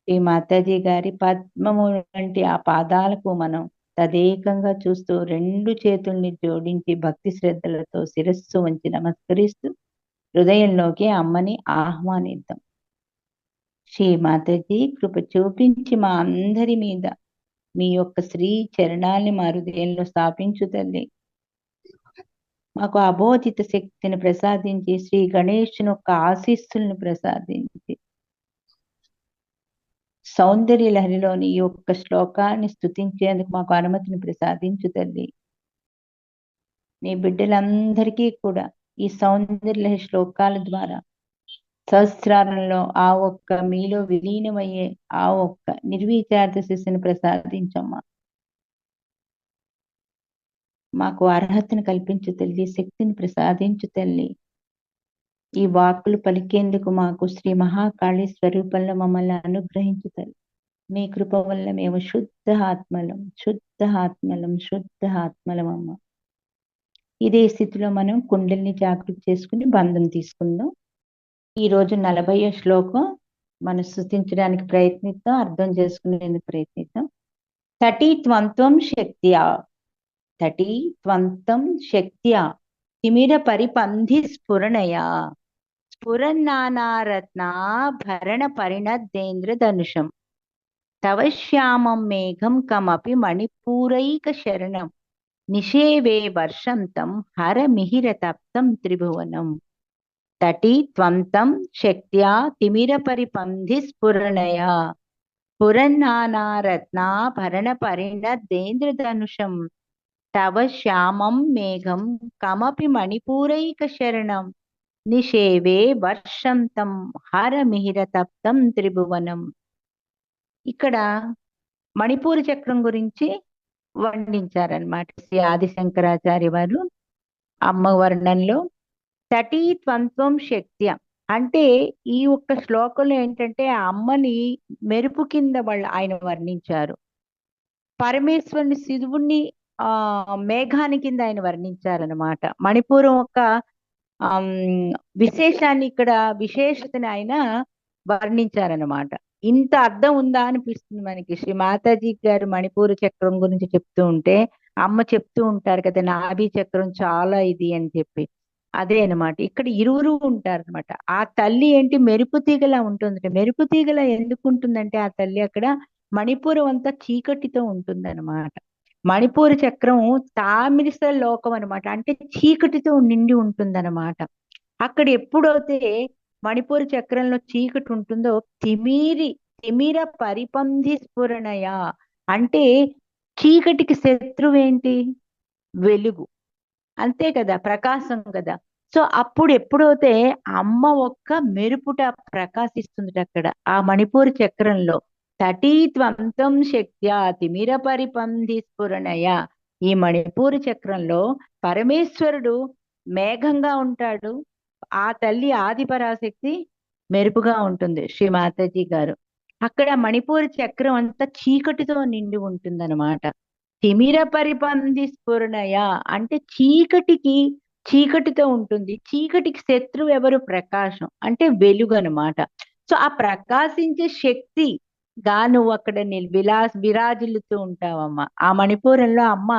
ఈ మాతాజీ గారి పద్మము వంటి ఆ పాదాలకు మనం తదేకంగా చూస్తూ రెండు చేతుల్ని జోడించి భక్తి శ్రద్ధలతో శిరస్సు వంచి నమస్కరిస్తూ హృదయంలోకి అమ్మని ఆహ్వానిద్దాం. శ్రీ మాతాజీ కృప చూపించి మా అందరి మీద మీ యొక్క శ్రీ చరణాల్ని మా హృదయంలో స్థాపించు తల్లి. మాకు అబోధిత శక్తిని ప్రసాదించి శ్రీ గణేశుని యొక్క ఆశీస్సులను ప్రసాదించి సౌందర్య లహరిలోని ఈ యొక్క శ్లోకాన్ని స్తుతించేందుకు మాకు అనుమతిని ప్రసాదించు తల్లి. నీ బిడ్డలందరికీ కూడా ఈ సౌందర్య లహరి శ్లోకాల ద్వారా సహస్రారంలో ఆ ఒక్క మీలో విలీనమయ్యే ఆ ఒక్క నిర్విచారిత శిస్సుని ప్రసాదించమ్మా. మాకు అర్హతను కల్పించు తల్లి, శక్తిని ప్రసాదించు తల్లి. ఈ వాక్కులు పలికేందుకు మాకు శ్రీ మహాకాళి స్వరూపంలో మమ్మల్ని అనుగ్రహించు తల్లి. మీ కృప వల్ల మేము శుద్ధ ఆత్మలం అమ్మ. ఇదే స్థితిలో మనం కుండలిని జాగృతి చేసుకుని బంధం తీసుకుందాం. ఈరోజు 40వ శ్లోకం మనం స్తుతించడానికి ప్రయత్నిద్దాం, అర్థం చేసుకునేందుకు ప్రయత్నిద్దాం. తటి త్వంతం శక్త్యా తిమిర పరిపంధి స్ఫురణయా స్ఫురన్నానారత్నాభరణ పరిణద్దేంద్ర ధనుషం తవ శ్యామం మేఘం కమపి మణిపూరైక శరణం నిషేవే వర్షంతం హర మిహిర తప్తం త్రిభువనం. తటి త్వంతం శక్త్యా తిమిర పరిపంధి స్ఫురణయా స్ఫురన్నానారత్నాభరణ పరిణద్దేంద్ర ధనుషం తవ శ్యామం మేఘం కమపి మణిపూరైక శరణం నిషేవే వర్షంతం హర మిహిర తప్తం త్రిభువనం. ఇక్కడ మణిపూర చక్రం గురించి వర్ణించారనమాట శ్రీ ఆదిశంకరాచార్య వారు అమ్మ వర్ణంలో. తటి త్వంత్వం శక్త్య అంటే ఈ ఒక్క శ్లోకంలో ఏంటంటే ఆ అమ్మని మెరుపు కింద ఆయన వర్ణించారు. పరమేశ్వరుని శివుణ్ణి మేఘాని కింద ఆయన వర్ణించారనమాట. మణిపూరం ఒక విశేషాన్ని ఇక్కడ విశేషతని ఆయన వర్ణించారనమాట. ఇంత అర్థం ఉందా అనిపిస్తుంది మనకి. శ్రీ మాతాజీ గారు మణిపూర చక్రం గురించి చెప్తూ ఉంటే అమ్మ చెప్తూ ఉంటారు కదా, నాభి చక్రం చాలా ఇది అని చెప్పి. అదే అనమాట ఇక్కడ ఇరువురు ఉంటారనమాట. ఆ తల్లి ఏంటి మెరుపు తీగలా ఉంటుంది. మెరుపు తీగలా ఎందుకు ఉంటుందంటే ఆ తల్లి అక్కడ మణిపూరం అంతా చీకటితో ఉంటుందన్నమాట. మణిపూర చక్రం తామిరిస లోకం అనమాట, అంటే చీకటితో నిండి ఉంటుందన్నమాట. అక్కడ ఎప్పుడైతే మణిపూర చక్రంలో చీకటి ఉంటుందో తిమిర పరిపంధి స్ఫురణయ అంటే చీకటికి శత్రువేంటి? వెలుగు, అంతే కదా, ప్రకాశం కదా. సో అప్పుడు ఎప్పుడైతే అమ్మ ఒక్క మెరుపుట ప్రకాశిస్తుంది అక్కడ ఆ మణిపూర చక్రంలో. తటీత్వంతం శక్త్యా తిమిర పరిపంధి స్ఫురణయ. ఈ మణిపూర చక్రంలో పరమేశ్వరుడు మేఘంగా ఉంటాడు, ఆ తల్లి ఆదిపరాశక్తి మెరుపుగా ఉంటుంది శ్రీ మాతాజీ గారు. అక్కడ మణిపూర చక్రం అంతా చీకటితో నిండి ఉంటుందన్నమాట. తిమిర పరిపంధి స్ఫురణయ అంటే చీకటితో ఉంటుంది. చీకటికి శత్రువు ఎవరు? ప్రకాశం, అంటే వెలుగు అనమాట. సో ఆ ప్రకాశించే శక్తి గా నువ్వు అక్కడ విరాజిల్లుతూ ఉంటావమ్మ. ఆ మణిపూరంలో అమ్మ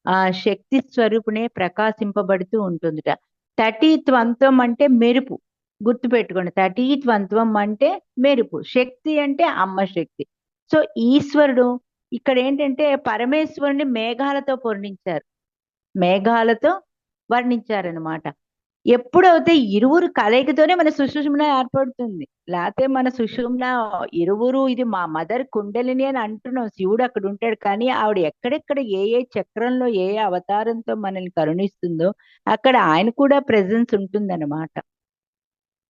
ఆ శక్తి స్వరూపునే ప్రకాశింపబడుతూ ఉంటుందిట. తటీత్వంతం అంటే మెరుపు, గుర్తుపెట్టుకోండి. తటీత్వంతం అంటే మెరుపు, శక్తి అంటే అమ్మ శక్తి. సో ఈశ్వరుడు ఇక్కడ ఏంటంటే పరమేశ్వరుని మేఘాలతో వర్ణించారనమాట. ఎప్పుడైతే ఇరువురు కలయికతోనే మన సుషుమ్న ఏర్పడుతుంది. లేకపోతే మన సుషుమ్న ఇరువురు ఇది మా మదర్ కుండలిని అని అంటున్నాం. శివుడు అక్కడ ఉంటాడు, కానీ ఆవిడ ఎక్కడెక్కడ ఏ చక్రంలో ఏ అవతారంతో మనల్ని కరుణిస్తుందో అక్కడ ఆయన కూడా ప్రెజెన్స్ ఉంటుందన్నమాట.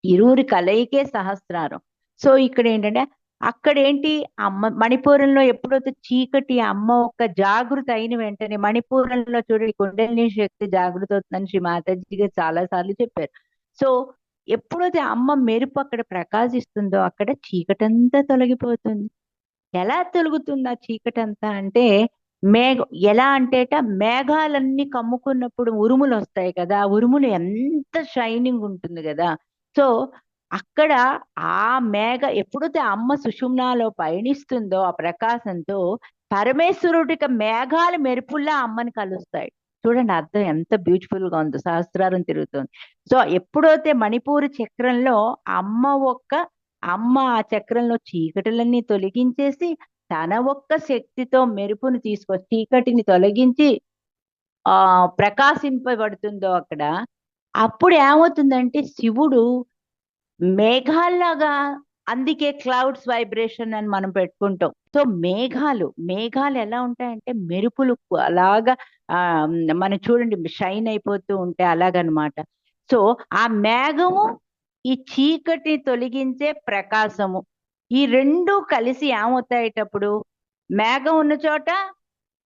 ఇరువురి కలయికే సహస్రారం. సో ఇక్కడ ఏంటంటే అక్కడేంటి అమ్మ మణిపూరంలో ఎప్పుడైతే చీకటి అమ్మ ఒక్క జాగృతి అయిన వెంటనే మణిపూరంలో చూడండి కుండలిని శక్తి జాగృతి అవుతుందని శ్రీ మాతాజీ గారు చాలా సార్లు చెప్పారు. సో ఎప్పుడైతే అమ్మ మెరుపు అక్కడ ప్రకాశిస్తుందో అక్కడ చీకటంతా తొలగిపోతుంది. ఎలా తొలగుతుంది ఆ చీకటంతా అంటే ఎలా అంటేట మేఘాలన్నీ కమ్ముకున్నప్పుడు ఉరుములు వస్తాయి కదా, ఉరుములు ఎంత షైనింగ్ ఉంటుంది కదా. సో అక్కడ ఆ మేఘ ఎప్పుడైతే అమ్మ సుషుమ్నాలో పయనిస్తుందో ఆ ప్రకాశంతో పరమేశ్వరుడికి మేఘాలు మెరుపుల్లా అమ్మని కలుస్తాయి. చూడండి అర్థం ఎంత బ్యూటిఫుల్ గా ఉందో, సహస్రారం తిరుగుతుంది. సో ఎప్పుడైతే మణిపూర్ చక్రంలో అమ్మ ఒక్క అమ్మ ఆ చక్రంలో చీకటిలన్నీ తొలగించేసి తన ఒక్క శక్తితో మెరుపుని తీసుకొచ్చి చీకటిని తొలగించి ప్రకాశింపబడుతుందో అక్కడ, అప్పుడు ఏమవుతుందంటే శివుడు మేఘాల్లాగా, అందుకే క్లౌడ్స్ వైబ్రేషన్ అని మనం పెట్టుకుంటాం. సో మేఘాలు ఎలా ఉంటాయంటే మెరుపులు అలాగా ఆ మనం చూడండి షైన్ అయిపోతూ ఉంటే అలాగనమాట. సో ఆ మేఘము ఈ చీకటి తొలగించే ప్రకాశము, ఈ రెండు కలిసి ఏమవుతాయేటప్పుడు మేఘం ఉన్న చోట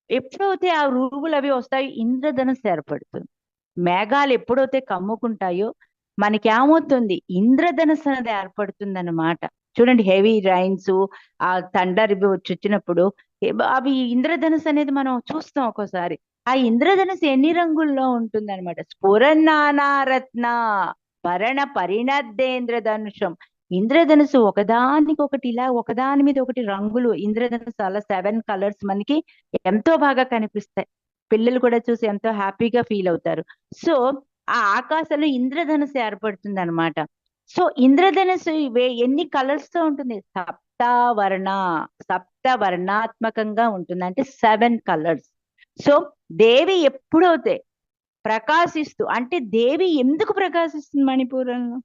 ఎప్పుడైతే ఆ ఉరుములు అవి వస్తాయో ఇంద్రధనుస్సు ఏర్పడుతుంది. మేఘాలు ఎప్పుడైతే కమ్ముకుంటాయో మనకి ఏమవుతుంది, ఇంద్రధనుస్సు అనేది ఏర్పడుతుంది అన్నమాట. చూడండి హెవీ రైన్స్, ఆ థండర్ ఇవి వచ్చి వచ్చినప్పుడు అవి ఇంద్రధనుస్సు అనేది మనం చూస్తాం ఒక్కోసారి. ఆ ఇంద్రధనుస్సు ఎన్ని రంగుల్లో ఉంటుంది అనమాట. స్ఫురన్నానారత్న భరణ పరిణద్దేంద్రధనుషం. ఇంద్రధనుస్సు ఒకదానికొకటి ఇలా ఒకదాని మీద ఒకటి రంగులు, ఇంద్రధనుస్సు అలా 7 కలర్స్ మనకి ఎంతో బాగా కనిపిస్తాయి. పిల్లలు కూడా చూసి ఎంతో హ్యాపీగా ఫీల్ అవుతారు. సో ఆ ఆకాశంలో ఇంద్రధనుస్సు ఏర్పడుతుంది అనమాట. సో ఇంద్రధనుస్సు ఎన్ని కలర్స్ తో ఉంటుంది, సప్తవర్ణాత్మకంగా ఉంటుంది, అంటే 7 కలర్స్. సో దేవి ఎప్పుడైతే ప్రకాశిస్తూ, అంటే దేవి ఎందుకు ప్రకాశిస్తుంది మణిపూరంలో,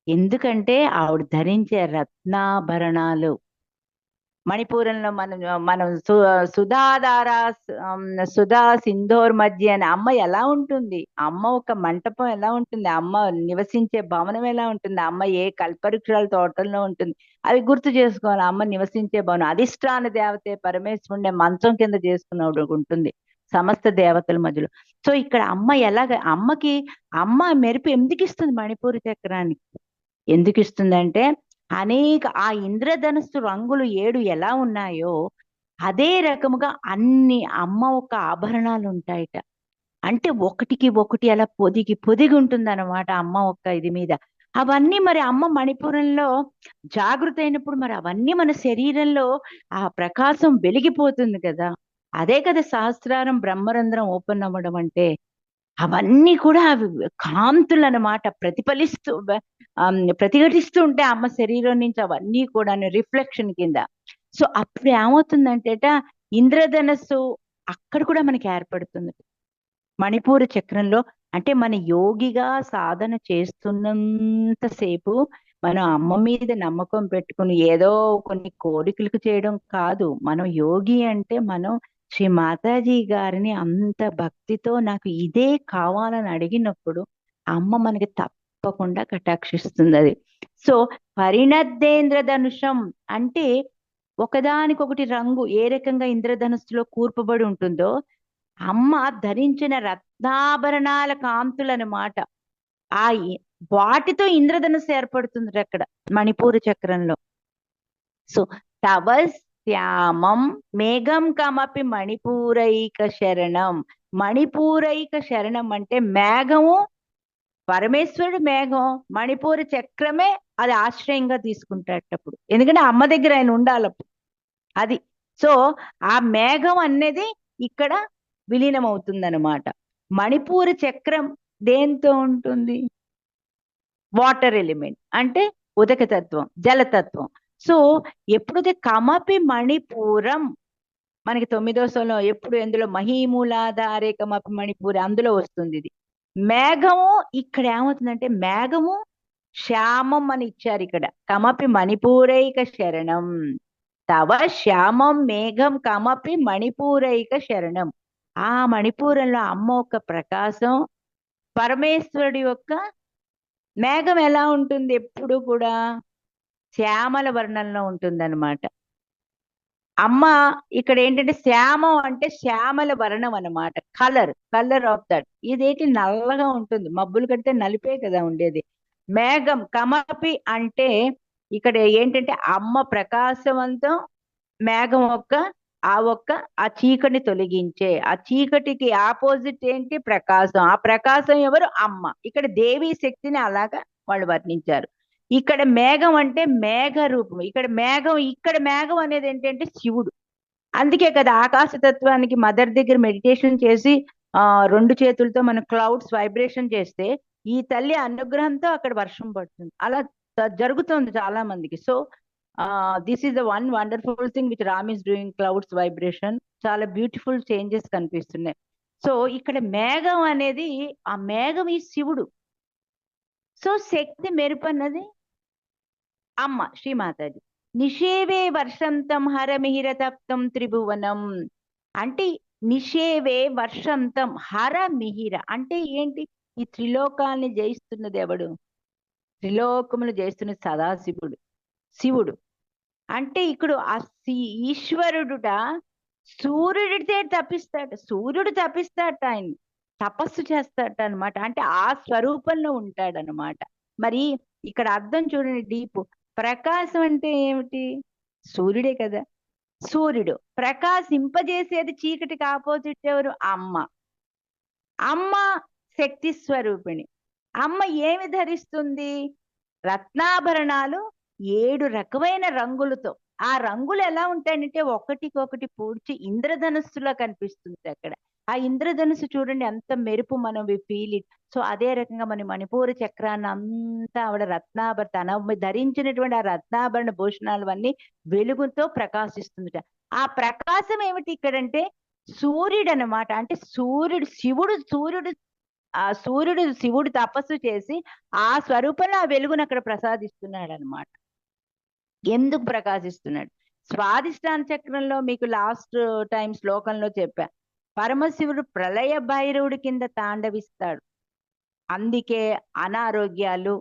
ఎందుకంటే ఆవిడ ధరించే రత్నాభరణాలు. మణిపూరంలో మనం సుధాధార సుధా సింధోర్ మధ్య అని అమ్మ ఎలా ఉంటుంది, అమ్మ ఒక మంటపం ఎలా ఉంటుంది, అమ్మ నివసించే భవనం ఎలా ఉంటుంది, అమ్మ ఏ కల్పవృక్షాల తోటల్లో ఉంటుంది, అవి గుర్తు చేసుకోవాలి. అమ్మ నివసించే భవనం అధిష్టాన దేవతే పరమేశ్వరుడే మంచం కింద చేసుకున్నప్పుడు ఉంటుంది సమస్త దేవతల మధ్యలో. సో ఇక్కడ అమ్మ ఎలాగ, అమ్మ మెరుపు ఎందుకు ఇస్తుంది మణిపూర్ చక్రానికి, ఎందుకు ఇస్తుందంటే ఆ ఇంద్రధనుస్సు రంగులు 7 ఎలా ఉన్నాయో అదే రకముగా అన్ని అమ్మ ఒక ఆభరణాలు ఉంటాయట. అంటే ఒకటికి ఒకటి అలా పొదిగి పొదిగి ఉంటుంది అనమాట అమ్మ ఒక్క ఇది మీద. అవన్నీ మరి అమ్మ మణిపురంలో జాగృత అయినప్పుడు మరి అవన్నీ మన శరీరంలో ఆ ప్రకాశం వెలిగిపోతుంది కదా. అదే కదా సహస్రారం బ్రహ్మరంధ్రం ఓపెన్ అవ్వడం అంటే. అవన్నీ కూడా అవి కాంతులు అన్నమాట, ప్రతిఫలిస్తూ ప్రతిఘటిస్తూ ఉంటే అమ్మ శరీరం నుంచి అవన్నీ కూడా రిఫ్లెక్షన్ కింద. సో అప్పుడు ఏమవుతుందంటేట ఇంద్రధనస్సు అక్కడ కూడా మనకి ఏర్పడుతుంది మణిపూర చక్రంలో. అంటే మన యోగిగా సాధన చేస్తున్నంతసేపు మనం అమ్మ మీద నమ్మకం పెట్టుకుని ఏదో కొన్ని కోరికలకు చేయడం కాదు. మనం యోగి అంటే మనం శ్రీ మాతాజీ గారిని అంత భక్తితో నాకు ఇదే కావాలని అడిగినప్పుడు అమ్మ మనకి తప్పకుండా కటాక్షిస్తుంది అది. సో పరిణద్దేంద్రధనుషం అంటే ఒకదానికొకటి రంగు ఏ రకంగా ఇంద్రధనుస్సులో కూర్పబడి ఉంటుందో అమ్మ ధరించిన రత్నాభరణాల కాంతులన్నమాట. ఆ వాటితో ఇంద్రధనుస్సు ఏర్పడుతుంది అక్కడ మణిపూర చక్రంలో. సో తవ శ్యామం మేఘం కమపి మణిపూరైక శరణం. మణిపూరైక శరణం అంటే మేఘము, పరమేశ్వరుడు మేఘం, మణిపూర చక్రమే అది ఆశ్రయంగా తీసుకుంటాడప్పుడు. ఎందుకంటే అమ్మ దగ్గర ఆయన ఉండాలప్పుడు అది. సో ఆ మేఘం అనేది ఇక్కడ విలీనం అవుతుందన్నమాట. మణిపూర చక్రం దేంతో ఉంటుంది, వాటర్ ఎలిమెంట్ అంటే ఉదకతత్వం, జలతత్వం. సో ఎప్పుడైతే కమపి మణిపూరం, మనకి 9వ శ్లోకంలో ఎప్పుడు ఎందులో మహీమూలాధారే కమపి మణిపూరం అందులో వస్తుంది ఇది. మేఘము ఇక్కడ ఏమవుతుందంటే మేఘము శ్యామం అని ఇచ్చారు ఇక్కడ, కమపి మణిపూరైక శరణం. తవ శ్యామం మేఘం కమపి మణిపూరైక శరణం. ఆ మణిపూరంలో అమ్మ యొక్క ప్రకాశం, పరమేశ్వరుడి యొక్క మేఘం ఎలా ఉంటుంది, ఎప్పుడు కూడా శ్యామల వర్ణంలో ఉంటుందన్నమాట. అమ్మ ఇక్కడ ఏంటంటే శ్యామం అంటే శ్యామల వర్ణం అన్నమాట, కలర్ ఆఫ్ దట్. ఇదేంటి నల్లగా ఉంటుంది, మబ్బులు కడితే నలిపే కదా ఉండేది. మేఘం కమపి అంటే ఇక్కడ ఏంటంటే అమ్మ ప్రకాశవంతం, మేఘం ఆ చీకటిని తొలగించే, ఆ చీకటికి ఆపోజిట్ ఏంటి, ప్రకాశం. ఆ ప్రకాశం ఎవరు, అమ్మ. ఇక్కడ దేవీ శక్తిని అలాగా వాళ్ళు వర్ణించారు. ఇక్కడ మేఘం అంటే మేఘ రూపం. ఇక్కడ మేఘం అనేది ఏంటంటే శివుడు. అందుకే కదా ఆకాశతత్వానికి మదర్ దగ్గర మెడిటేషన్ చేసి రెండు చేతులతో మనం క్లౌడ్స్ వైబ్రేషన్ చేస్తే ఈ తల్లి అనుగ్రహంతో అక్కడ వర్షం పడుతుంది. అలా జరుగుతుంది చాలా మందికి. So this is the one wonderful thing which Ram is doing, clouds vibration. చాలా బ్యూటిఫుల్ చేంజెస్ కనిపిస్తున్నాయి. సో ఇక్కడ మేఘం అనేది, ఆ మేఘం ఈ శివుడు. సో శక్తి మెరుపు అన్నది అమ్మ శ్రీమాతాజీ. నిషేవే వర్షంతం హరమిహిర తప్తం త్రిభువనం అంటే నిషేవే వర్షంతం హరమిహిర అంటే ఏంటి? ఈ త్రిలోకాల్ని జయిస్తున్నది ఎవడు? త్రిలోకములు జయిస్తున్నది సదాశివుడు, శివుడు. అంటే ఇక్కడ ఆ ఈశ్వరుడుట సూర్యుడితే తప్పిస్తాడు, సూర్యుడు తప్పిస్తాడట, ఆయన తపస్సు చేస్తాడట అనమాట. అంటే ఆ స్వరూపంలో ఉంటాడనమాట. మరి ఇక్కడ అర్థం చూడండి డీప్. ప్రకాశం అంటే ఏమిటి? సూర్యుడే కదా. సూర్యుడు ప్రకాశింపజేసేది, చీకటికి ఆపోజిట్ ఎవరు? అమ్మ. అమ్మ శక్తి స్వరూపిణి. అమ్మ ఏమి ధరిస్తుంది? రత్నాభరణాలు 7 రకమైన రంగులతో. ఆ రంగులు ఎలా ఉంటాయంటే ఒకటికొకటి పూడ్చి ఇంద్రధనుస్సులా కనిపిస్తుంది అక్కడ. ఆ ఇంద్రధనుస్సు చూడండి ఎంత మెరుపు, మనం ఫీల్ ఇట్. సో అదే రకంగా మన మణిపూర చక్రాన్ని అంతా ఆవిడ తన ధరించినటువంటి ఆ రత్నాభరణ భూషణాలు అన్ని వెలుగుతో ప్రకాశిస్తుందిట. ఆ ప్రకాశం ఏమిటి ఇక్కడంటే సూర్యుడు అనమాట. అంటే సూర్యుడు శివుడు తపస్సు చేసి ఆ స్వరూపంలో ఆ వెలుగును అక్కడ ప్రసాదిస్తున్నాడు అనమాట. ఎందుకు ప్రకాశిస్తున్నాడు? స్వాదిష్టాన చక్రంలో మీకు లాస్ట్ టైం శ్లోకంలో చెప్పా, పరమశివుడు ప్రళయ భైరవుడి కింద తాండవిస్తాడు. అందుకే అనారోగ్యాలు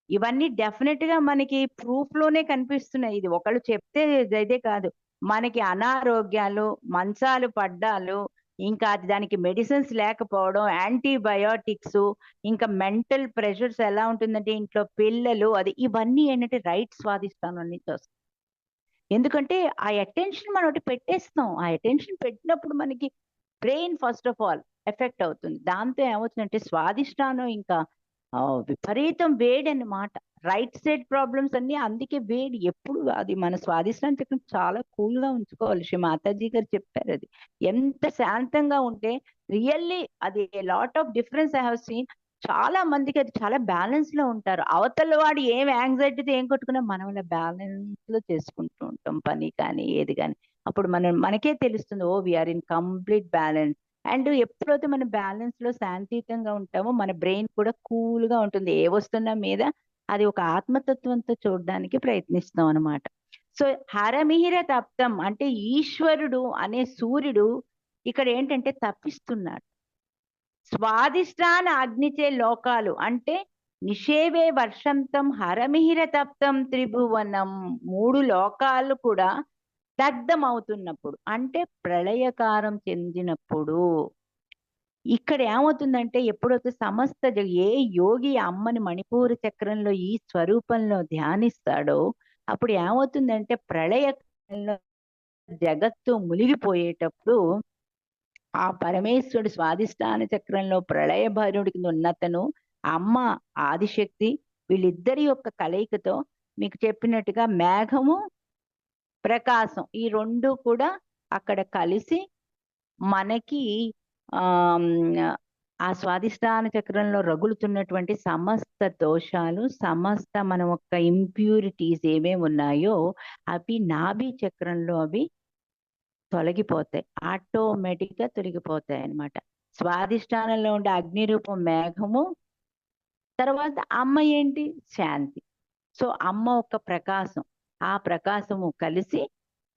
ఇవన్నీ డెఫినెట్ గా మనకి ప్రూఫ్ లోనే కనిపిస్తున్నాయి. ఇది ఒకళ్ళు చెప్తే ఇదే కాదు. మనకి అనారోగ్యాలు, మంచాలు పడ్డాలు, ఇంకా దానికి మెడిసిన్స్ లేకపోవడం, యాంటీబయోటిక్స్, ఇంకా మెంటల్ ప్రెషర్స్ ఎలా ఉంటుందంటే ఇంట్లో పిల్లలు, అది ఇవన్నీ ఏంటంటే రైట్ స్వాదిష్టానం నుంచి వస్తాయి. ఎందుకంటే ఆ అటెన్షన్ మనం ఒకటి పెట్టేస్తాం. ఆ అటెన్షన్ పెట్టినప్పుడు మనకి brain first of all effect అవుతుంది. దాంతో ఏమవుతుందంటే స్వాదిష్టానం ఇంకా విపరీతం వేడి అన్నమాట. రైట్ సైడ్ ప్రాబ్లమ్స్ అన్ని అందుకే వేడి. ఎప్పుడు అది మన స్వాదిష్టానం చక్రం చాలా కూల్ గా ఉంచుకోవాలి. శ్రీ మాతాజీ గారు చెప్పారు అది. ఎంత శాంతంగా ఉంటే రియల్లీ అది lot of difference I have seen. చాలా మందికి అది చాలా బ్యాలెన్స్ లో ఉంటారు. అవతల వాడు ఏం యాంగ్జైటీతో ఏం కొట్టుకున్నా మనం ఇలా బ్యాలెన్స్ లో చేసుకుంటూ ఉంటాం పని కానీ ఏది కానీ. అప్పుడు మనకే తెలుస్తుంది, oh we are in complete balance. And ఎప్పుడైతే మనం బ్యాలెన్స్ లో శాంతియుతంగా ఉంటామో మన బ్రెయిన్ కూడా కూల్ గా ఉంటుంది. ఏ వస్తున్నా మీద అది ఒక ఆత్మతత్వంతో చూడడానికి ప్రయత్నిస్తాం అనమాట. సో హరమిహిర తప్తం అంటే ఈశ్వరుడు అనే సూర్యుడు ఇక్కడ ఏంటంటే తప్పిస్తున్నాడు. స్వాదిష్టాన అగ్నిచే లోకాలు అంటే నిషేవే వర్షంతం హరమిహిర తప్తం త్రిభువనం, 3 లోకాలు కూడా దగ్ధమవుతున్నప్పుడు అంటే ప్రళయకారం చెందినప్పుడు. ఇక్కడ ఏమవుతుందంటే ఎప్పుడైతే ఏ యోగి అమ్మని మణిపూర చక్రంలో ఈ స్వరూపంలో ధ్యానిస్తాడో అప్పుడు ఏమవుతుందంటే ప్రళయకాలంలో జగత్తు మునిగిపోయేటప్పుడు ఆ పరమేశ్వరుడు స్వాదిష్టాన చక్రంలో ప్రళయ భైరవుడి కింద ఉన్నతను, అమ్మ ఆదిశక్తి, వీళ్ళిద్దరి యొక్క కలయికతో మీకు చెప్పినట్టుగా మేఘము ప్రకాశం ఈ రెండు కూడా అక్కడ కలిసి మనకి ఆ స్వాదిష్టాన చక్రంలో రగులుతున్నటువంటి సమస్త దోషాలు, సమస్త మన యొక్క ఇంప్యూరిటీస్ ఏమేమి ఉన్నాయో అవి నాభి చక్రంలో అవి తొలగిపోతాయి, ఆటోమేటిక్ గా తొలగిపోతాయి అన్నమాట. స్వాదిష్టానంలో ఉండే అగ్ని రూపం మేఘము, తర్వాత అమ్మ ఏంటి? శాంతి. సో అమ్మ ఒక ప్రకాశం, ఆ ప్రకాశము కలిసి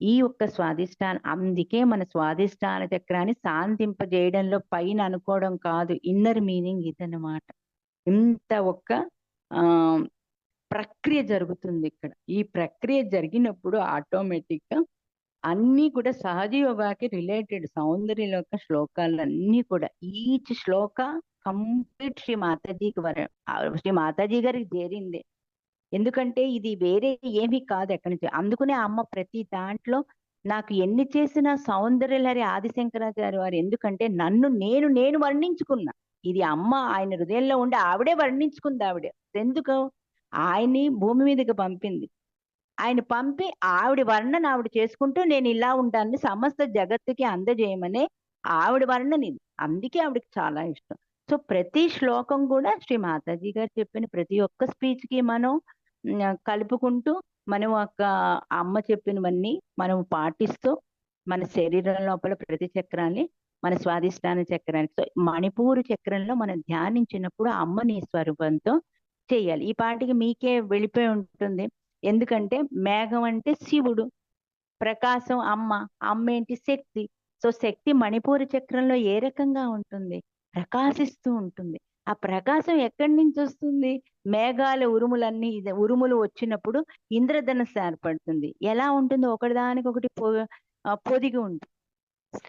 ఈ యొక్క స్వాదిష్టాన, అందుకే మన స్వాదిష్టాన చక్రాన్ని శాంతింపజేయడంలో పైన అనుకోవడం కాదు, ఇన్నర్ మీనింగ్ ఇదన్నమాట. ఇంత ఒక్క ఆ ప్రక్రియ జరుగుతుంది ఇక్కడ. ఈ ప్రక్రియ జరిగినప్పుడు ఆటోమేటిక్ గా అన్ని కూడా సహజ యోగాకి రిలేటెడ్ సౌందర్యలోక శ్లోకాలన్నీ కూడా ఈచ్ శ్లోక కంప్లీట్ శ్రీ మాతాజీ గారికి చేరింది. ఎందుకంటే ఇది వేరే ఏమీ కాదు ఎక్కడి నుంచి. అందుకనే అమ్మ ప్రతి దాంట్లో నాకు ఎన్ని చేసిన సౌందర్యలహరి ఆదిశంకరాచార్య వారు, ఎందుకంటే నేను వర్ణించుకున్నా. ఇది అమ్మ ఆయన హృదయంలో ఉండి ఆవిడే వర్ణించుకుంది. ఆవిడ ఎందుకు ఆయన్ని భూమి మీదకి పంపింది. ఆయన పంపి ఆవిడ వర్ణన ఆవిడ చేసుకుంటూ నేను ఇలా ఉంటాను సమస్త జగత్తుకి అందజేయమనే ఆవిడ వర్ణన ఇది. అందుకే ఆవిడకి చాలా ఇష్టం. సో ప్రతి శ్లోకం కూడా శ్రీ మాతాజీ గారు చెప్పిన ప్రతి ఒక్క స్పీచ్ కి మనం కలుపుకుంటూ మనం ఒక అమ్మ చెప్పినవన్నీ మనం పాటిస్తూ మన శరీరం లోపల ప్రతి చక్రాన్ని మన స్వాధిష్టాన చక్రానికి, సో మణిపూరు చక్రంలో మనం ధ్యానించినప్పుడు ఆ అమ్మని స్వరూపంతో చేయాలి. ఈ పాటికి మీకే వెళ్ళిపోయి ఉంటుంది. ఎందుకంటే మేఘం అంటే శివుడు, ప్రకాశం అమ్మ, అమ్మ ఏంటి శక్తి. సో శక్తి మణిపూర చక్రంలో ఏ రకంగా ఉంటుంది? ప్రకాశిస్తూ ఉంటుంది. ఆ ప్రకాశం ఎక్కడి నుంచి వస్తుంది? మేఘాల ఉరుములన్నీ ఉరుములు వచ్చినప్పుడు ఇంద్రధనస్సు ఏర్పడుతుంది. ఎలా ఉంటుంది? ఒకటిదానికి ఒకటి పొదిగి ఉంటుంది.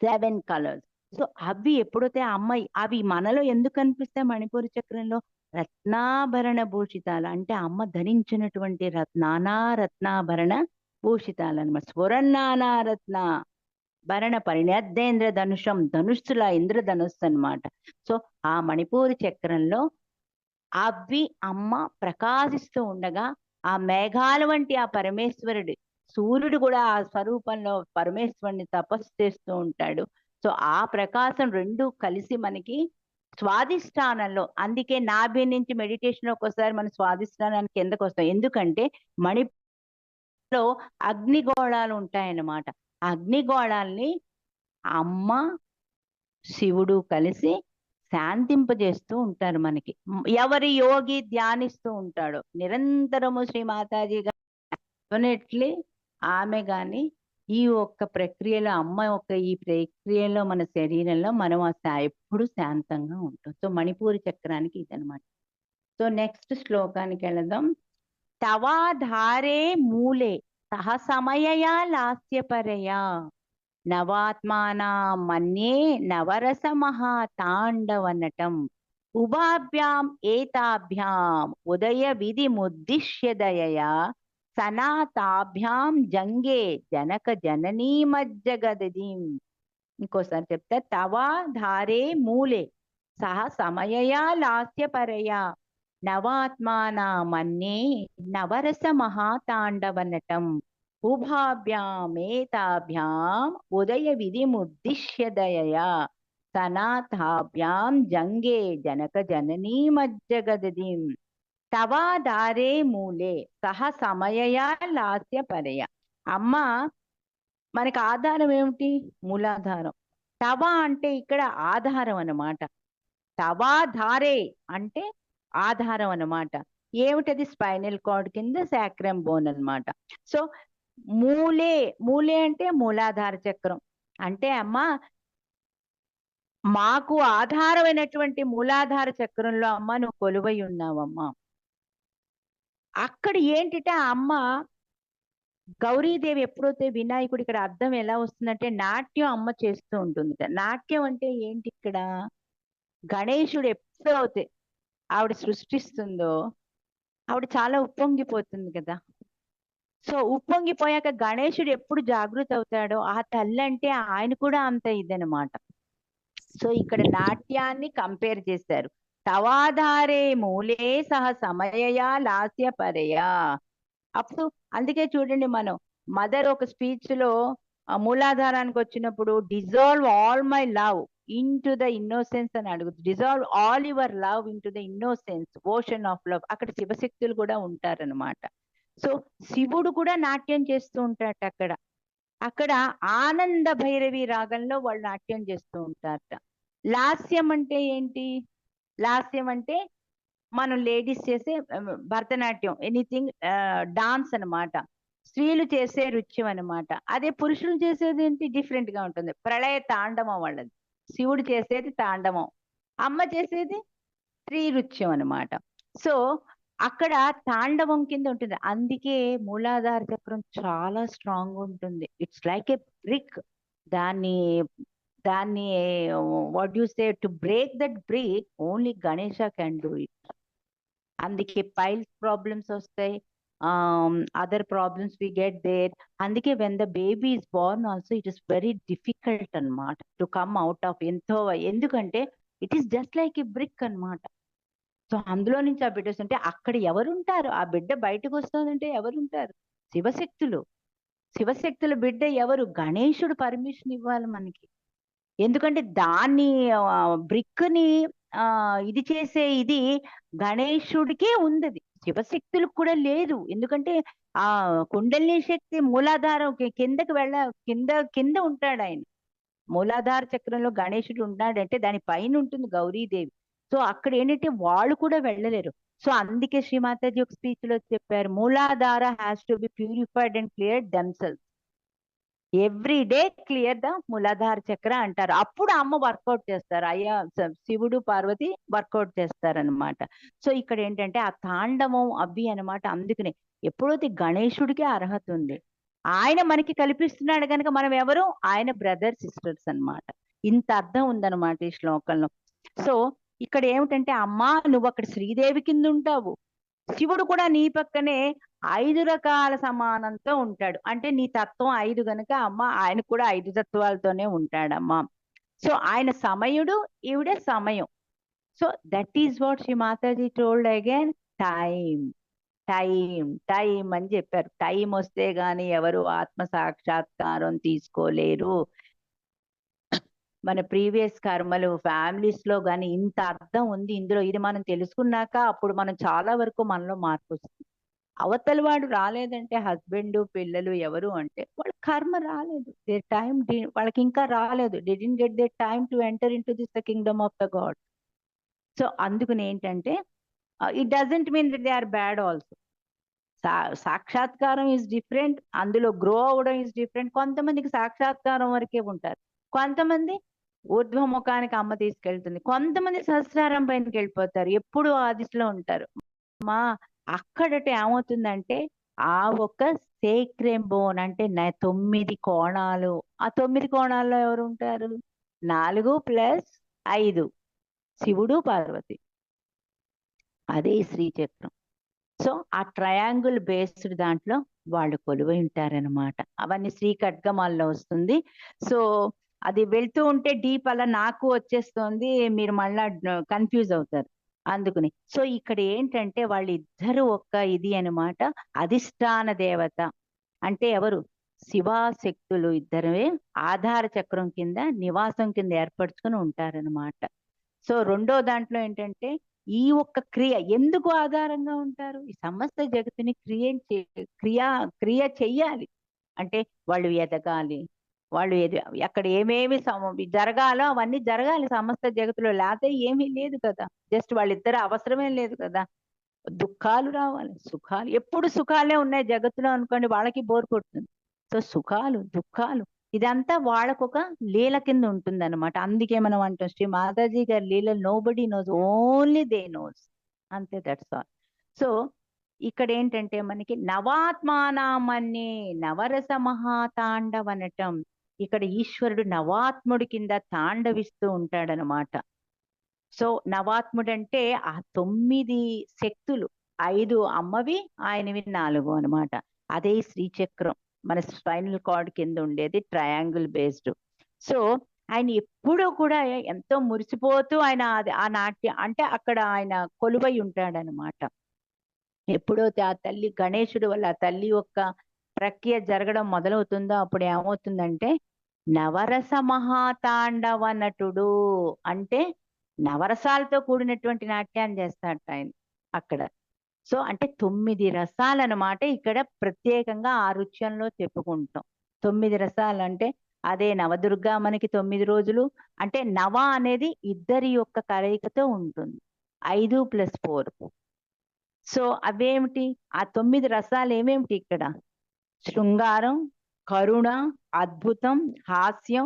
7 కలర్స్. సో అవి ఎప్పుడైతే అమ్మాయి అవి మనలో ఎందుకు కనిపిస్తాయి? మణిపూర చక్రంలో రత్నాభరణ భూషితాలు అంటే అమ్మ ధరించినటువంటి నానా రత్నాభరణ భూషితాలు అనమాట. స్ఫురన్నానా రత్న భరణ పరిణద్దేంద్ర ధనుషం, ధనుస్సుల ఇంద్రధనుస్సు అనమాట. సో ఆ మణిపూరి చక్రంలో అవి అమ్మ ప్రకాశిస్తూ ఉండగా ఆ మేఘాల వంటి ఆ పరమేశ్వరుడు, సూర్యుడు కూడా ఆ స్వరూపంలో పరమేశ్వరుని తపస్సు చేస్తూ ఉంటాడు. సో ఆ ప్రకాశం రెండు కలిసి మనకి స్వాధిష్టానంలో, అందుకే నాభి నుంచి మెడిటేషన్ ఒకసారి మన స్వాధిష్టానానికి కిందకు వస్తాం. ఎందుకంటే మణిలో అగ్నిగోళాలు ఉంటాయన్నమాట. అగ్నిగోళాల్ని అమ్మ శివుడు కలిసి శాంతింపజేస్తూ ఉంటారు మనకి. ఎవరి యోగి ధ్యానిస్తూ ఉంటాడు నిరంతరము శ్రీ మాతాజీ డెఫినెట్లీ ఆమె గాని ఈ ఒక్క ప్రక్రియలో అమ్మ యొక్క ఈ ప్రక్రియలో మన శరీరంలో మనం ఎప్పుడు శాంతంగా ఉంటాం. సో మణిపూరి చక్రానికి ఇదనమాట. సో నెక్స్ట్ శ్లోకానికి వెళదాం. తవాధారే మూలే సహ సమయయా లాస్యపరయా నవాత్మానా మన్యే నవరస మహాతాండవనటం ఉభాభ్యాం ఏతాభ్యాం ఉదయ విధి ముద్దిశ్య దయయా సనాతాభ్యాం జంగే జనక జననీ మజ్జగదీం. ఇంకోసారి చెప్తా. తవా ధారే మూలే సహ సమయయా లాస్యపరయా నవాత్మానా మన్యే నవరస మహాతాండవనటం ఉభాభ్యామేతాభ్యాం ఉదయ విధి ముద్దిశ్య దయయా సనాథాభ్యాం జంగే జనక జననీ మజ్జగదీం. తవాధారే మూలే సహ సమయయా లాస్య పరయ. అమ్మ మనకి ఆధారం ఏమిటి? మూలాధారం. తవ అంటే ఇక్కడ ఆధారం అన్నమాట. తవాధారే అంటే ఆధారం అన్నమాట. ఏమిటది? స్పైనల్ కార్డ్ కింద సాక్రమ్ బోన్ అన్నమాట. సో మూలే, మూలే అంటే మూలాధార చక్రం. అంటే అమ్మ మాకు ఆధారమైనటువంటి మూలాధార చక్రంలో అమ్మ నువ్వు కొలువై ఉన్నావమ్మా. అక్కడ ఏంటిటే ఆ అమ్మ గౌరీదేవి ఎప్పుడైతే వినాయకుడు, ఇక్కడ అర్థం ఎలా వస్తుందంటే నాట్యం అమ్మ చేస్తూ ఉంటుంది. నాట్యం అంటే ఏంటి? ఇక్కడ గణేశుడు ఎప్పుడైతే ఆవిడ సృష్టిస్తుందో ఆవిడ చాలా ఉప్పొంగిపోతుంది కదా. సో ఉప్పొంగిపోయాక గణేశుడు ఎప్పుడు జాగృత అవుతాడో ఆ తల్లి అంటే ఆయన కూడా అంత ఇదనమాట. సో ఇక్కడ నాట్యాన్ని కంపేర్ చేశారు. తవాధారే మూలే సహ సమయయా లాస్య పరయా. అప్పుడు అందుకే చూడండి, మనం మదర్ ఒక స్పీచ్ లో మూలాధారానికి వచ్చినప్పుడు dissolve all my love in to the innocence అని అడుగుతుంది. Dissolve all your love in to the innocence ocean of love. అక్కడ శివశక్తులు కూడా ఉంటారనమాట. సో శివుడు కూడా నాట్యం చేస్తూ ఉంటాడట అక్కడ. అక్కడ ఆనంద భైరవి రాగంలో వాళ్ళు నాట్యం చేస్తూ ఉంటారట. లాస్యం అంటే ఏంటి? లాస్యం అంటే మనం లేడీస్ చేసే భరతనాట్యం, ఎనీథింగ్ డాన్స్ అన్నమాట. స్త్రీలు చేసే నృత్యం అన్నమాట. అదే పురుషులు చేసేది ఏంటి? డిఫరెంట్ గా ఉంటుంది. ప్రళయ తాండవం వాళ్ళది. శివుడు చేసేది తాండవం, అమ్మ చేసేది స్త్రీ నృత్యం అన్నమాట. సో అక్కడ తాండవం కింద ఉంటుంది. అందుకే మూలాధార చక్రం చాలా స్ట్రాంగ్ ఉంటుంది. It's like a brick. దాన్ని దాన్ని what you say, to break that brick only Ganesha can do it. అందుకే పైల్స్ ప్రాబ్లమ్స్ వస్తాయి, other problems we get there. అందుకే when the baby is born also it is very difficult అన్నమాట to come out of. ఎంతో, ఎందుకంటే it is just like a brick అన్నమాట. So అందులో నుంచి ఆ బిడ్డ వస్తుంటే అక్కడ ఎవరుంటారు? ఆ బిడ్డ బయటకు వస్తుందంటే ఎవరుంటారు? శివశక్తులు. శివశక్తుల బిడ్డ ఎవరు? గణేశుడు పర్మిషన్ ఇవ్వాలి మనకి. ఎందుకంటే దాన్ని బ్రిక్ని ఇది చేసే ఇది గణేశుడికే ఉంది. శివశక్తులకు కూడా లేదు. ఎందుకంటే ఆ కుండలిని శక్తి మూలాధారం కిందకి కింద కింద ఉంటాడు ఆయన. మూలాధార చక్రంలో గణేశుడు ఉన్నాడంటే దాని పైన ఉంటుంది గౌరీదేవి. సో అక్కడ ఏంటంటే వాళ్ళు కూడా వెళ్ళలేరు. సో అందుకే శ్రీమాతాజీ ఒక స్పీచ్ లో చెప్పారు, మూలాధార has to be purified and clear themselves. Every day clear the మూలాధార చక్ర అంటారు. అప్పుడు అమ్మ వర్కౌట్ చేస్తారు. అయ్యా శివుడు పార్వతి వర్కౌట్ చేస్తారనమాట. సో ఇక్కడ ఏంటంటే ఆ తాండవం అవి అనమాట. అందుకనే ఎప్పుడైతే గణేశుడికి అర్హత ఉంది, ఆయన మనకి కల్పిస్తున్నాడు కనుక మనం ఎవరు? ఆయన బ్రదర్ సిస్టర్స్ అన్నమాట. ఇంత అర్థం ఉందన్నమాట ఈ శ్లోకంలో. సో ఇక్కడ ఏమిటంటే అమ్మా నువ్వు అక్కడ శ్రీదేవి కింద ఉంటావు, శివుడు కూడా నీ పక్కనే 5 రకాల సమానంతో ఉంటాడు. అంటే నీ తత్వం 5 గనుక అమ్మ ఆయన కూడా 5 తత్వాలతోనే ఉంటాడమ్మా. సో ఆయన సమయుడు, ఈవిడ సమయం. So that is what Shri Mataji told again. Time time time అని చెప్పారు. టైం వస్తే గాని ఎవరు ఆత్మ సాక్షాత్కారం తీసుకోలేరు. మన ప్రీవియస్ కర్మలు ఫ్యామిలీస్ లో గాని ఇంత అర్థం ఉంది ఇందులో. ఇది మనం తెలుసుకున్నాక అప్పుడు మనం చాలా వరకు మనలో మార్పు వస్తుంది. అవతల వాడు రాలేదంటే హస్బెండ్ పిల్లలు ఎవరు అంటే వాళ్ళ కర్మ రాలేదు, దే టైం వాళ్ళకి ఇంకా రాలేదు. Didn't get they time to enter in to this the kingdom of the god. So అందుకని ఏంటంటే it doesn't mean that they are bad also. సాక్షాత్కారం ఈజ్ డిఫరెంట్, అందులో గ్రో అవడం ఈజ్ డిఫరెంట్. కొంతమందికి సాక్షాత్కారం వరకే ఉంటారు, కొంతమంది ఊర్ధ్వముఖానికి అమ్మ తీసుకెళ్తుంది, కొంతమంది సహస్రారం పైనకి వెళ్ళిపోతారు, ఎప్పుడు ఆ దిశలో ఉంటారు. మా అక్కడట ఏమవుతుందంటే ఆ ఒక సేక్రేమ్ బోన్ అంటే 9 కోణాలు. ఆ 9 కోణాల్లో ఎవరు ఉంటారు? 4 + 5 శివుడు పార్వతి, అదే శ్రీచక్రం. సో ఆ ట్రయాంగిల్ బేస్డ్ దాంట్లో వాళ్ళు కొలువై ఉంటారనమాట. అవన్నీ శ్రీ ఖడ్గమాల్లో వస్తుంది. సో అది వెళ్తూ ఉంటే డీప్ అలా నాకు వచ్చేస్తుంది, మీరు మళ్ళా కన్ఫ్యూజ్ అవుతారు అందుకుని. సో ఇక్కడ ఏంటంటే వాళ్ళిద్దరు ఒక్క ఇది అనమాట. అధిష్టాన దేవత అంటే ఎవరు? శివాశక్తులు ఇద్దరే ఆధార చక్రం కింద నివాసం కింద ఏర్పరచుకొని ఉంటారనమాట. సో రెండో దాంట్లో ఏంటంటే ఈ ఒక్క క్రియ ఎందుకు ఆధారంగా ఉంటారు? ఈ సమస్త జగత్తుని క్రియ చెయ్యాలి అంటే వాళ్ళు ఎదగాలి, వాళ్ళు అక్కడ ఏమేమి జరగాలో అవన్నీ జరగాలి సమస్త జగత్తులో, లేకపోతే ఏమీ లేదు కదా. జస్ట్ వాళ్ళిద్దరు అవసరమేం లేదు కదా. దుఃఖాలు రావాలి, సుఖాలు, ఎప్పుడు సుఖాలే ఉన్నాయి జగత్తులో అనుకోండి, వాళ్ళకి బోర్ కొడుతుంది. సో సుఖాలు దుఃఖాలు ఇదంతా వాళ్ళకొక లీల కింద ఉంటుంది అనమాట. అందుకే మనం అంటాం శ్రీ మాతాజీ గారి లీలలు nobody knows, only they knows, అంతే, దట్స్ ఆల్. సో ఇక్కడ ఏంటంటే మనకి నవాత్మానామన్నే నవరస మహాతాండవనటం. ఇక్కడ ఈశ్వరుడు నవాత్ముడి కింద తాండవిస్తూ ఉంటాడనమాట. సో నవాత్ముడు అంటే ఆ 9 శక్తులు, 5 అమ్మవి, ఆయనవి 4 అనమాట. అదే శ్రీచక్రం మన స్పైనల్ కార్డ్ కింద ఉండేది, ట్రయాంగిల్ బేస్డ్. సో ఆయన ఎప్పుడూ కూడా ఎంతో మురిసిపోతూ ఆయన ఆ నాట్యం అంటే అక్కడ ఆయన కొలువై ఉంటాడనమాట. ఎప్పుడైతే ఆ తల్లి గణేశుడు వల్ల ఆ తల్లి యొక్క ప్రక్రియ జరగడం మొదలవుతుందో అప్పుడు ఏమవుతుందంటే నవరస మహాతాండవ నటుడు అంటే నవరసాలతో కూడినటువంటి నాట్యాన్ని చేస్తాడు ఆయన అక్కడ. సో అంటే 9 రసాలు అనమాట. ఇక్కడ ప్రత్యేకంగా ఆ నృత్యంలో చెప్పుకుంటాం 9 రసాలు అంటే అదే నవదుర్గా మనకి 9 రోజులు అంటే నవ అనేది ఇద్దరి యొక్క కలయికతో ఉంటుంది, 5+4. సో అవేమిటి? ఆ 9 రసాలు ఏమేమిటి ఇక్కడ? శృంగారం, కరుణ, అద్భుతం, హాస్యం,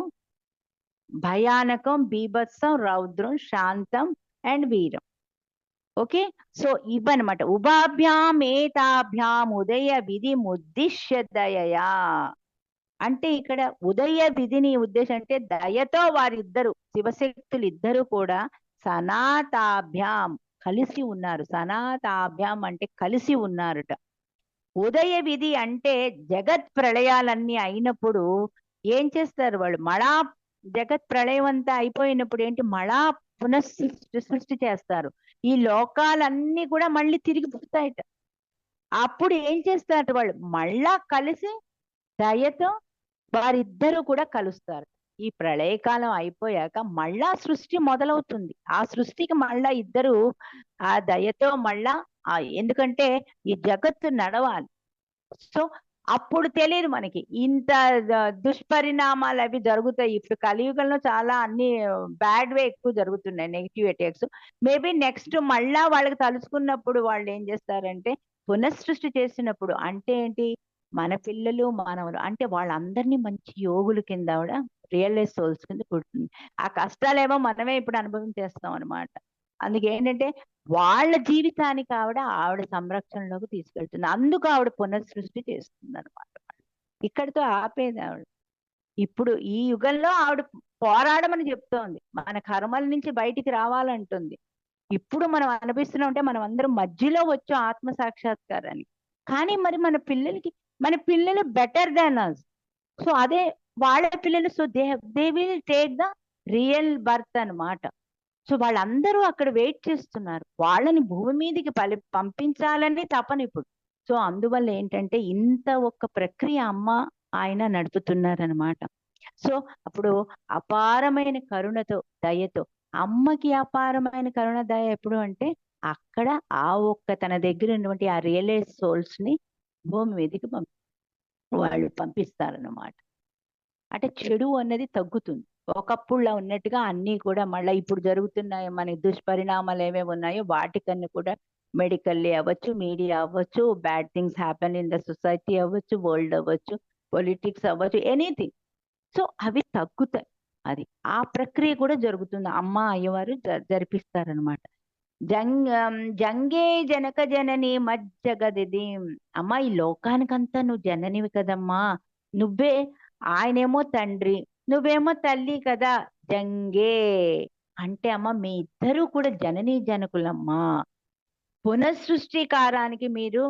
భయానకం, బీభత్సం, రౌద్రం, శాంతం అండ్ వీరం. ఓకే, సో ఇవన్నమాట. ఉభాభ్యాం ఏతాభ్యాం ఉదయ విధి ముద్దిశ్య దయయా అంటే ఇక్కడ ఉదయ విధిని ఉద్దేశం అంటే దయతో వారిద్దరు శివశక్తులు ఇద్దరు కూడా సనాతాభ్యాం కలిసి ఉన్నారు. సనాతాభ్యాం అంటే కలిసి ఉన్నారట. ఉదయ విధి అంటే జగత్ ప్రళయాలన్నీ అయినప్పుడు ఏం చేస్తారు వాళ్ళు? మళా జగత్ ప్రళయం అంతా అయిపోయినప్పుడు ఏంటి? మళా సృష్టి చేస్తారు. ఈ లోకాలన్నీ కూడా మళ్ళీ తిరిగి పుడతాయట. అప్పుడు ఏం చేస్తారట వాళ్ళు మళ్ళా కలిసి దయతో వారిద్దరూ కూడా కలుస్తారు. ఈ ప్రళయకాలం అయిపోయాక మళ్ళా సృష్టి మొదలవుతుంది. ఆ సృష్టికి మళ్ళా ఇద్దరు ఆ దయతో మళ్ళా ఎందుకంటే ఈ జగత్తు నడవాలి. సో అప్పుడు తెలియదు మనకి ఇంత దుష్పరిణామాలు అవి జరుగుతాయి. ఇప్పుడు కలియుగంలో చాలా అన్ని బ్యాడ్ వే ఎక్కువ జరుగుతున్నాయి, నెగిటివ్ అటాక్స్. మేబీ నెక్స్ట్ మళ్ళా వాళ్ళకి తలుచుకున్నప్పుడు వాళ్ళు ఏం చేస్తారంటే పునఃసృష్టి చేసినప్పుడు అంటే ఏంటి, మన పిల్లలు మానవులు అంటే వాళ్ళందరినీ మంచి యోగుల కింద ఆవిడ రియలైజ్ సోల్స్ కింద పుడుతుంది. ఆ కష్టాలేమో మనమే ఇప్పుడు అనుభవించేస్తాం అనమాట. అందుకే ఏంటంటే వాళ్ళ జీవితానికి ఆవిడ సంరక్షణలోకి తీసుకెళ్తుంది. అందుకు ఆవిడ పునఃసృష్టి చేస్తుంది అనమాట. ఇక్కడితో ఆపేది ఆవిడ. ఇప్పుడు ఈ యుగంలో ఆవిడ పోరాడమని చెప్తోంది, మన కర్మల నుంచి బయటికి రావాలంటుంది. ఇప్పుడు మనం అనిపిస్తున్నాం అంటే మనం అందరం మధ్యలో వచ్చాం ఆత్మ సాక్షాత్కారానికి. కానీ మరి మన పిల్లలు బెటర్ దాన్ అస్. సో అదే వాళ్ళ పిల్లలు, so they will take the real birth అన్నమాట. సో వాళ్ళందరూ అక్కడ వెయిట్ చేస్తున్నారు, వాళ్ళని భూమి మీదకి పంపించాలని తపన ఇప్పుడు. సో అందువల్ల ఏంటంటే ఇంత ఒక్క ప్రక్రియ అమ్మ ఆయన నడుపుతున్నారనమాట. సో అప్పుడు అపారమైన కరుణతో దయతో, అమ్మకి అపారమైన కరుణ దయ ఎప్పుడు అంటే అక్కడ ఆ ఒక్క తన దగ్గర ఉన్నటువంటి ఆ రియలైజ్ సోల్స్ ని భూమి మీదకి వాళ్ళు పంపిస్తారన్నమాట. అంటే చెడు అన్నది తగ్గుతుంది. ఒకప్పుడులా ఉన్నట్టుగా అన్ని కూడా మళ్ళీ ఇప్పుడు జరుగుతున్నాయి మన దుష్పరిణామాలు ఏమేమి ఉన్నాయో వాటికన్నా కూడా మెడికల్లీ అవ్వచ్చు, మీడియా అవ్వచ్చు, bad things happen in the society అవ్వచ్చు, వరల్డ్ అవ్వచ్చు, పొలిటిక్స్ అవ్వచ్చు, ఎనీథింగ్. సో అవి తగ్గుతాయి. అది ఆ ప్రక్రియ కూడా జరుగుతుంది, అమ్మ అయ్యవారు జరిపిస్తారనమాట. జంగే జనక జనని మజ్జగది. అమ్మా ఈ లోకానికంతా నువ్వు జననివి కదమ్మా, నువ్వే. ఆయనేమో తండ్రి, నువ్వేమో తల్లి కదా. జంగే అంటే అమ్మ మీ ఇద్దరూ కూడా జననీ జనకులమ్మా. పునఃసృష్టికారానికి మీరు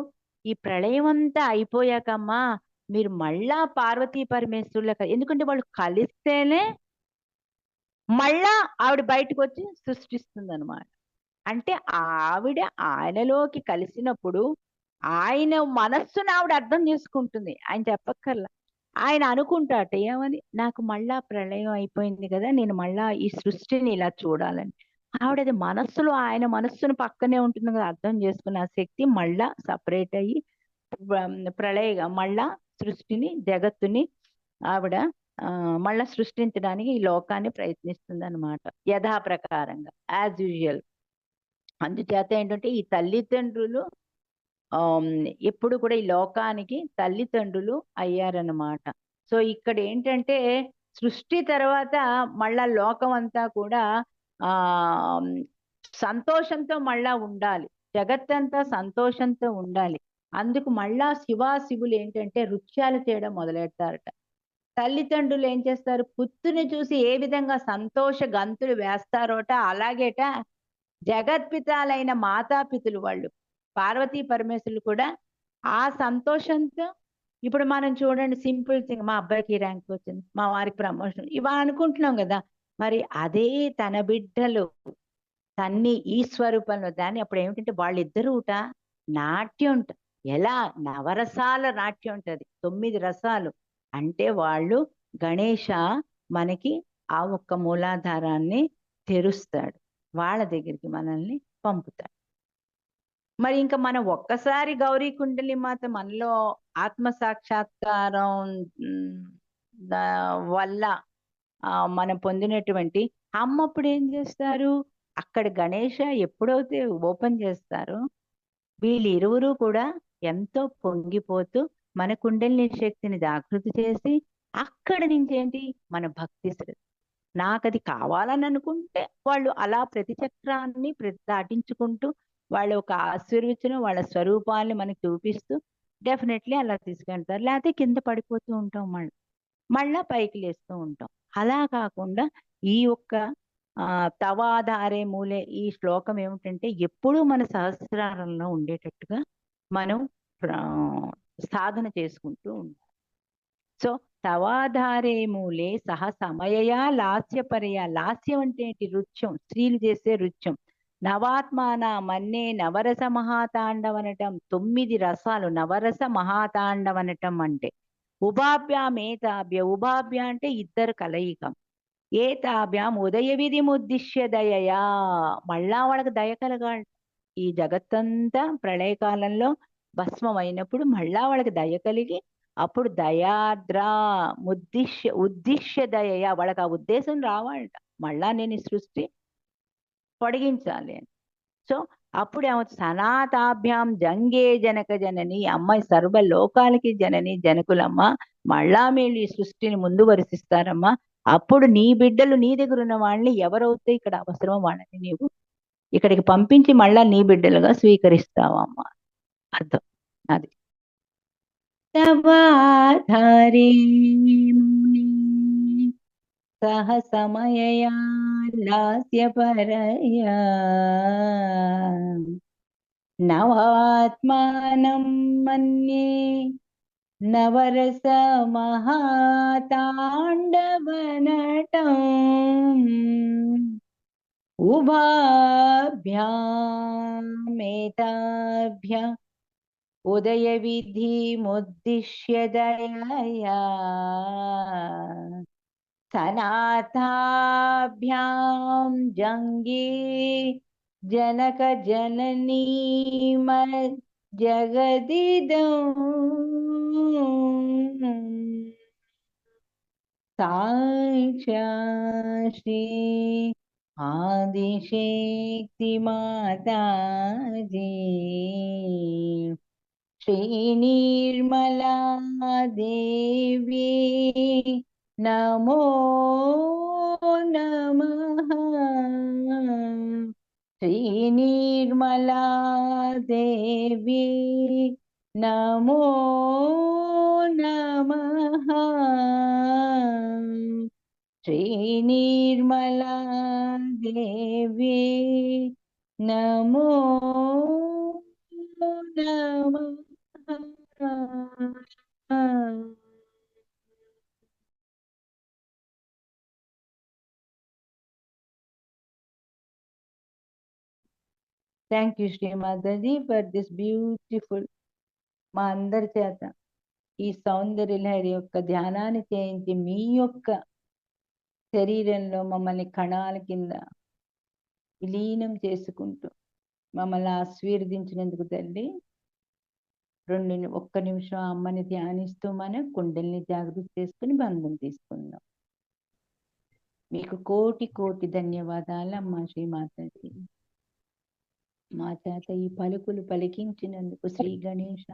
ఈ ప్రళయం అంతా అయిపోయాకమ్మా మీరు మళ్ళా పార్వతీ పరమేశ్వరుల, ఎందుకంటే వాళ్ళు కలిస్తేనే మళ్ళా ఆవిడ బయటకు వచ్చి సృష్టిస్తుంది అనమాట. అంటే ఆవిడ ఆయనలోకి కలిసినప్పుడు ఆయన మనస్సును ఆవిడ అర్థం చేసుకుంటుంది, ఆయన చెప్పక్కర్లా. ఆయన అనుకుంటాట ఏమని, నాకు మళ్ళా ప్రళయం అయిపోయింది కదా, నేను మళ్ళా ఈ సృష్టిని ఇలా చూడాలని. ఆవిడది మనస్సులో ఆయన మనస్సును పక్కనే ఉంటుంది కదా, అర్థం చేసుకున్న ఆ శక్తి మళ్ళా సపరేట్ అయ్యి ప్రళయగా మళ్ళా సృష్టిని జగత్తుని ఆవిడ మళ్ళా సృష్టించడానికి ఈ లోకాన్ని ప్రయత్నిస్తుంది అనమాట, యథాప్రకారంగా యాజ్ యూజువల్. అందుచేత ఏంటంటే ఈ తల్లిదండ్రులు ఎప్పుడు కూడా ఈ లోకానికి తల్లిదండ్రులు అయ్యారన్నమాట. సో ఇక్కడ ఏంటంటే సృష్టి తర్వాత మళ్ళా లోకం అంతా కూడా ఆ సంతోషంతో మళ్ళా ఉండాలి, జగత్తంతా సంతోషంతో ఉండాలి. అందుకు మళ్ళా శివులు ఏంటంటే నృత్యాలు చేయడం మొదలెడతారట. తల్లిదండ్రులు ఏం చేస్తారు, పుత్రుని చూసి ఏ విధంగా సంతోష గంతులు వేస్తారోట అలాగేట జగత్పితాలైన మాతాపితులు వాళ్ళు పార్వతీ పరమేశ్వరులు కూడా ఆ సంతోషంతో. ఇప్పుడు మనం చూడండి సింపుల్ థింగ్, మా అబ్బాయికి ర్యాంక్ వచ్చింది, మా వారికి ప్రమోషన్, ఇవా అనుకుంటున్నాం కదా. మరి అదే తన బిడ్డలు తన్ని ఈ స్వరూపంలో దాన్ని అప్పుడు ఏమిటంటే వాళ్ళిద్దరూట నాట్యం ఎలా నవరసాల నాట్యం ఉంటది, 9 రసాలు. అంటే వాళ్ళు గణేష మనకి ఆ ఒక్క మూలాధారాన్ని తెరుస్తాడు, వాళ్ళ దగ్గరికి మనల్ని పంపుతాడు. మరి ఇంకా మనం ఒక్కసారి గౌరీ కుండలి మాత మనలో ఆత్మ సాక్షాత్కారం వల్ల మనం పొందినటువంటి అమ్మ అప్పుడు ఏం చేస్తారు, అక్కడ గణేష ఎప్పుడైతే ఓపెన్ చేస్తారో వీళ్ళిరువురు కూడా ఎంతో పొంగిపోతూ మన కుండలిని శక్తిని జాగృతి చేసి అక్కడి నుంచి ఏంటి మన భక్తి శ్రద్ధ. నాకు అది కావాలని అనుకుంటే వాళ్ళు అలా ప్రతి చక్రాన్ని దాటించుకుంటూ వాళ్ళ ఒక ఆశీర్వచనం వాళ్ళ స్వరూపాన్ని మనకి చూపిస్తూ డెఫినెట్లీ అలా తీసుకెళ్తారు. లేకపోతే కింద పడిపోతూ ఉంటాం, మళ్ళా పైకి లేస్తూ ఉంటాం. అలా కాకుండా ఈ యొక్క తవాధారే మూలే ఈ శ్లోకం ఏమిటంటే ఎప్పుడూ మన సహస్రారంలో ఉండేటట్టుగా మనం సాధన చేసుకుంటూ ఉంటాం. సో తవాధారే మూలే సహ సమయయా లాస్యపరయ. లాస్యం అంటే ఏంటి? రుచ్యం, స్త్రీలు చేసే రుచ్యం. నవాత్మాన మన్నే నవరస మహాతాండవనటం. 9 రసాలు నవరస మహాతాండవనటం అంటే. ఉభాభ్యాం ఏతాభ్య. ఉభాభ్య అంటే ఇద్దరు కలయిక. ఏతాభ్యాం ఉదయ విధి ముద్దిశ్య దయయా. మళ్ళా వాళ్ళకి దయ కలగాలి. ఈ జగత్తంతా ప్రళయకాలంలో భస్మం అయినప్పుడు మళ్ళా వాళ్ళకి దయ కలిగి, అప్పుడు దయాద్రా ఉద్దిశ్య దయయా. వాళ్ళకి ఆ ఉద్దేశం రావాలట, మళ్ళా నేను ఈ సృష్టి పొడిగించాలి అని. సో అప్పుడు ఏమవుతుంది? సనాతాభ్యాం జంగే జనక జనని. అమ్మాయి సర్వ లోకాలకి జనని, జనకులమ్మ. మళ్ళా మీరు ఈ సృష్టిని ముందు వరిసిస్తారమ్మా. అప్పుడు నీ బిడ్డలు, నీ దగ్గర ఉన్న వాళ్ళని ఎవరైతే ఇక్కడ అవసరమో వాళ్ళని నీవు ఇక్కడికి పంపించి మళ్ళా నీ బిడ్డలుగా స్వీకరిస్తావమ్మా. అర్థం అది. తవాధారే ముని సహ సమయయా లాస్యపరయా నవాత్మానం మన్యే నవరస మహాతాండవనటం. ఉభాభ్యామేతాభ్య ఉదయ విధి ముద్దిశ్య దయయా సనాథాభ్యాం జంగే జనక జననీ జగదిదం సాక్షాశ్రీ ఆదిశక్తి మాతాజీ శ్రీనిర్మలా దేవి నమో నమః. శ్రీనిర్మలా దేవి నమో నమః. శ్రీనిర్మలా దేవి నమో నమః. Thank you Shri Mataji for this beautiful. మా అందరి చేత ఈ సౌందర్య లహరి యొక్క ధ్యానాన్ని చేయించి మీ యొక్క శరీరంలో మమ్మల్ని కణాల కింద విలీనం చేసుకుంటూ మమ్మల్ని ఆశీర్వదించినందుకు తల్లి. ఒక్క నిమిషం అమ్మని ధ్యానిస్తూ మన కుండల్ని జాగృతి చేసుకుని బంధం తీసుకుందాం. మీకు కోటి కోటి ధన్యవాదాలు అమ్మా శ్రీమాతాజీ. మా చేత ఈ పలుకులు పలికించినందుకు శ్రీ గణేష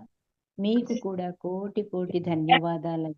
మీకు కూడా కోటి కోటి ధన్యవాదాలు.